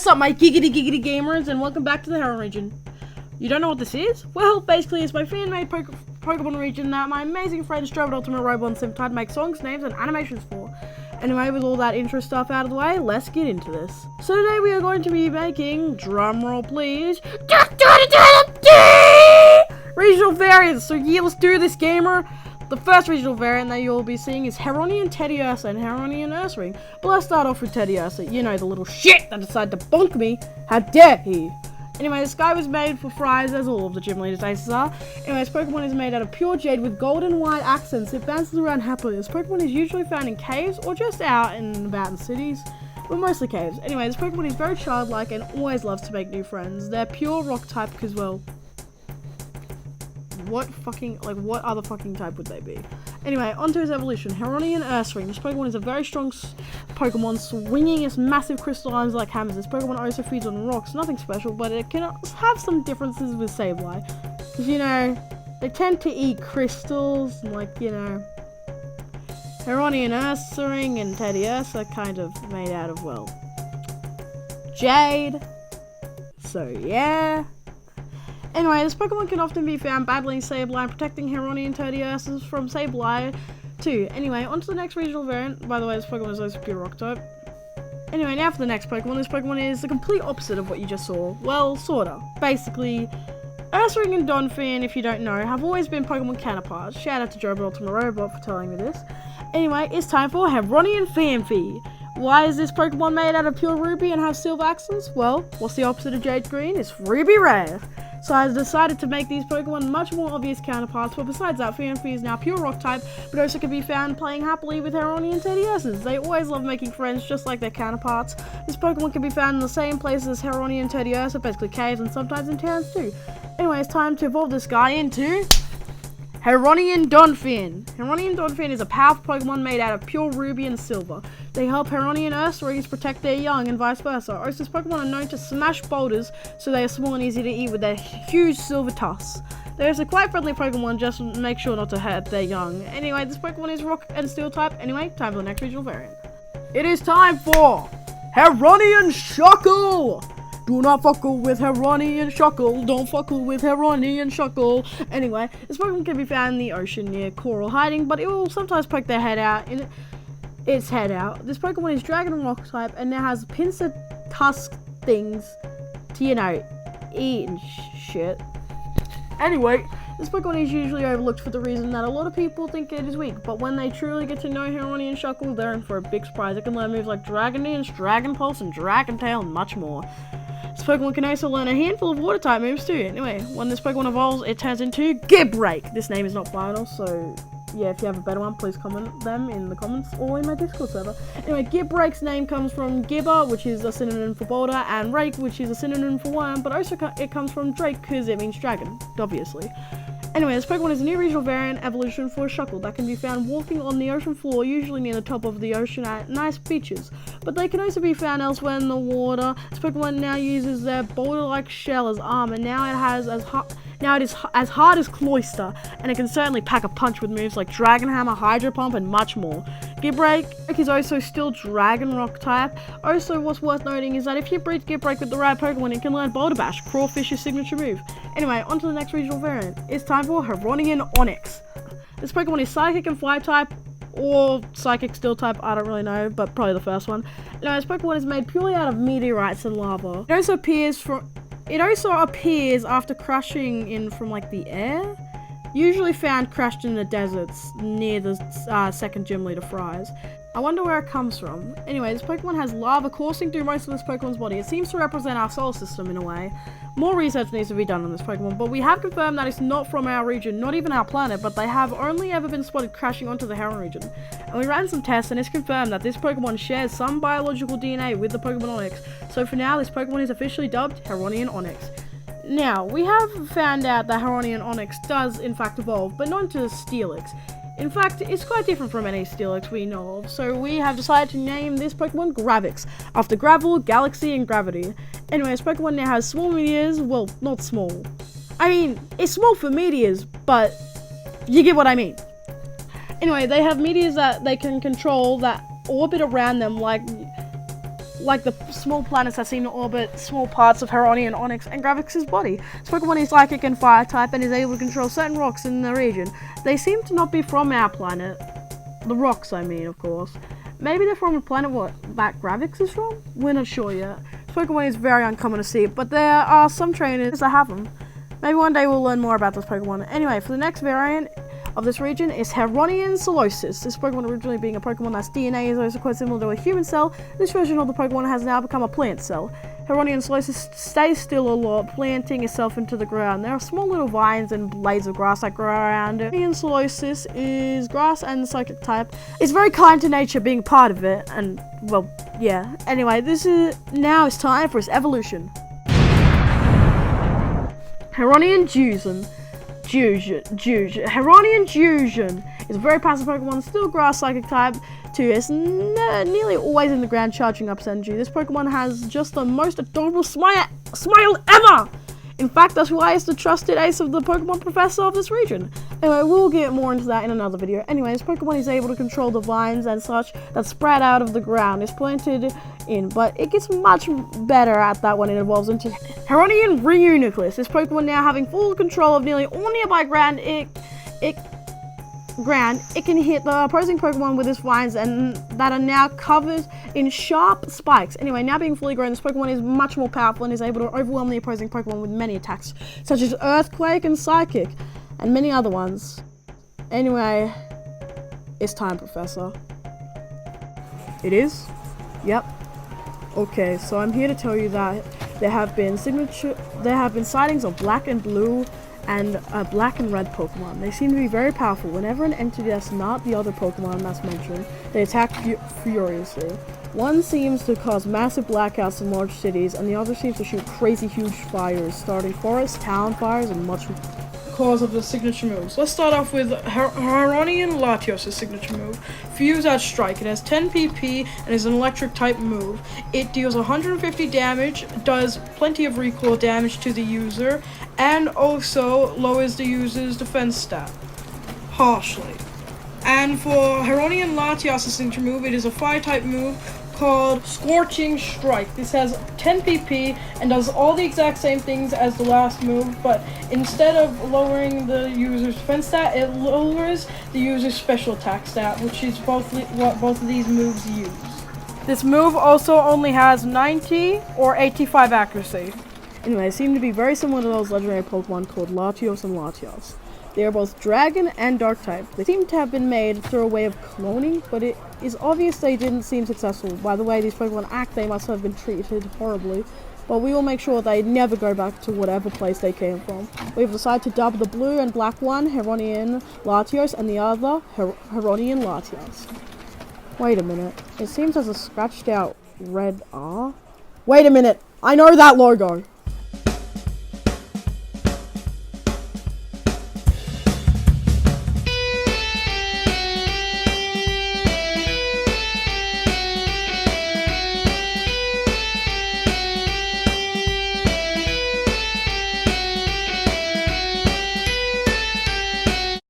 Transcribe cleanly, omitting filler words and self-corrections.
What's up, my giggity gamers, and welcome back to the Heron region. You don't know what this is? Well, basically it's my fan-made Pokemon region that my amazing friends Strobot Ultimate Robo and Simtide make songs, names, and animations for. Anyway, with all that intro stuff out of the way, let's get into this. So today we are going to be making, drumroll please, regional variants. So yeah, let's do this, gamer. The first regional variant that you'll be seeing is Heronian Teddiursa and Heronian Ursaring. But let's start off with Teddiursa. You know, the little shit that decided to bonk me. How dare he? Anyway, this guy was made for fries, as all of the gym leaders' aces are. Anyway, this Pokemon is made out of pure jade with gold and white accents. It bounces around happily. This Pokemon is usually found in caves or just out and about in cities, but mostly caves. Anyway, this Pokemon is very childlike and always loves to make new friends. They're pure rock type because, well, what other fucking type would they be? Anyway, onto his evolution. Heronian Ursaring. This Pokemon is a very strong Pokemon, swinging its massive crystal arms like hammers. This Pokemon also feeds on rocks. Nothing special, but it can have some differences with Sableye. Because, you know, they tend to eat crystals, like, you know, Heronian Ursaring and Teddiursa are kind of made out of, well, jade. So, yeah. Anyway, this Pokemon can often be found battling Sableye and protecting Heronian Teddiursas from Sableye too. Anyway, on to the next regional variant. By the way, this Pokemon is also pure rock type. Anyway, now for the next Pokemon. This Pokemon is the complete opposite of what you just saw. Well, sorta. Basically, Ursaring and Donphan, if you don't know, have always been Pokemon counterparts. Shout out to Strobot Ultimate Robot for telling me this. Anyway, it's time for Heronian Phanpy. Why is this Pokemon made out of pure ruby and have silver accents? Well, what's the opposite of jade green? It's ruby rare. So I decided to make these Pokemon much more obvious counterparts, but besides that, Phanpy is now pure rock type, but also can be found playing happily with Heronian Teddiursas. They always love making friends just like their counterparts. This Pokemon can be found in the same places as Heronian Teddiursa, basically caves and sometimes in towns too. Anyway, it's time to evolve this guy into Heronian Donphan. Heronian Donphan is a powerful Pokemon made out of pure ruby and silver. They help Heronian Ursarings protect their young and vice versa. Also, this Pokemon are known to smash boulders, so they are small and easy to eat with their huge silver tusks. There is a quite friendly Pokemon, just make sure not to hurt their young. Anyway, this Pokemon is rock and steel type. Anyway, time for the next regional variant. It is time for Heronian Shuckle! Do not fuckle with Heronian Shuckle. Don't fuckle with Heronian Shuckle. Anyway, this Pokemon can be found in the ocean near coral hiding, but it will sometimes poke their head out. Its head out. This Pokemon is Dragon and Rock type and now has pincer tusk things to, you know, eat and shit. Anyway, this Pokemon is usually overlooked for the reason that a lot of people think it is weak, but when they truly get to know Heronian Shuckle, they're in for a big surprise. It can learn moves like Dragon Dance, Dragon Pulse, and Dragon Tail, and much more. This Pokemon can also learn a handful of water type moves too. Anyway, when this Pokemon evolves, it turns into Gibrake. This name is not final, so yeah, if you have a better one, please comment them in the comments or in my Discord server. Anyway, Gibrake's name comes from Gibber, which is a synonym for boulder, and Rake, which is a synonym for worm, but also it comes from Drake because it means dragon, obviously. Anyway, this Pokemon is a new regional variant evolution for a Shuckle that can be found walking on the ocean floor, usually near the top of the ocean at nice beaches. But they can also be found elsewhere in the water. This Pokemon now uses their boulder-like shell as armor. Now it is as hard as Cloyster, and it can certainly pack a punch with moves like Dragon Hammer, Hydro Pump, and much more. Gibrake is also still Dragon Rock type. Also, what's worth noting is that if you breed Gibrake with the right Pokemon, it can learn Boulder Bash, Crawfish's signature move. Anyway, on to the next regional variant. It's time for Heronian Onix. This Pokemon is Psychic and Fly type, or Psychic Steel type, I don't really know, but probably the first one. Now, this Pokemon is made purely out of meteorites and lava. It also appears after crashing in from like the air, usually found crashed in the deserts near the second gym leader Fries. I wonder where it comes from. Anyway, this Pokemon has lava coursing through most of this Pokemon's body. It seems to represent our solar system in a way. More research needs to be done on this Pokemon, but we have confirmed that it's not from our region, not even our planet, but they have only ever been spotted crashing onto the Heron region. And we ran some tests and it's confirmed that this Pokemon shares some biological DNA with the Pokemon Onix. So for now, this Pokemon is officially dubbed Heronian Onix. Now, we have found out that Heronian Onix does in fact evolve, but not into Steelix. In fact, it's quite different from any Steelix we know of, so we have decided to name this Pokemon Gravix, after gravel, galaxy, and gravity. Anyway, this Pokemon now has small meteors, well, not small. I mean, it's small for meteors, but you get what I mean. Anyway, they have meteors that they can control that orbit around them like like the small planets that seem to orbit small parts of Heronian, Onyx, and Gravix's body. This Pokemon is psychic and fire type and is able to control certain rocks in the region. They seem to not be from our planet. The rocks, I mean, of course. Maybe they're from a planet that Gravix is from? We're not sure yet. This Pokemon is very uncommon to see, but there are some trainers that have them. Maybe one day we'll learn more about this Pokemon. Anyway, for the next variant of this region is Heronian Solosis. This Pokemon originally being a Pokemon that's DNA is also quite similar to a human cell. This version of the Pokemon has now become a plant cell. Heronian Solosis stays still a lot, planting itself into the ground. There are small little vines and blades of grass that grow around it. Heronian Solosis is grass and psychic type. It's very kind to nature, being part of it, and well, yeah. Anyway, now it's time for its evolution. Heronian Fusion. Heronian Fusion is a very passive Pokemon, still grass psychic type too. It's nearly always in the ground charging up its energy. This Pokemon has just the most adorable smile ever! In fact, that's why it's the trusted ace of the Pokemon professor of this region. Anyway, we'll get more into that in another video. Anyway, this Pokemon is able to control the vines and such that spread out of the ground. It's planted in, but it gets much better at that when it evolves into Heronian Reuniclus. This Pokemon now having full control of nearly all nearby ground, it can hit the opposing Pokemon with its vines and that are now covered in sharp spikes. Anyway, now being fully grown, this Pokemon is much more powerful and is able to overwhelm the opposing Pokemon with many attacks, such as Earthquake and Psychic, and many other ones. Anyway, it's time, Professor. It is? Yep. Okay, so I'm here to tell you that there have been sightings of black and blue and black and red Pokemon. They seem to be very powerful. Whenever an entity that's not the other Pokemon that's mentioned, they attack furiously. One seems to cause massive blackouts in large cities, and the other seems to shoot crazy huge fires, starting forests, town fires, and much cause of the signature moves. Let's start off with Heronian Latios' signature move, Fuse at Strike. It has 10 PP and is an electric type move. It deals 150 damage, does plenty of recoil damage to the user, and also lowers the user's defense stat harshly. And for Heronian Latios' signature move, it is a fire type move called Scorching Strike. This has 10 PP and does all the exact same things as the last move, but instead of lowering the user's defense stat, it lowers the user's special attack stat, which is what both of these moves use. This move also only has 90 or 85 accuracy. Anyway, they seem to be very similar to those legendary Pokemon called Latios and Latios. They are both Dragon and Dark type. They seem to have been made through a way of cloning, but it is obvious they didn't seem successful. By the way these Pokemon act, they must have been treated horribly, but we will make sure they never go back to whatever place they came from. We've decided to dub the blue and black one Heronian Latios and the other Heronian Latios. Wait a minute, it seems there's a scratched out red R. Wait a minute, I know that logo!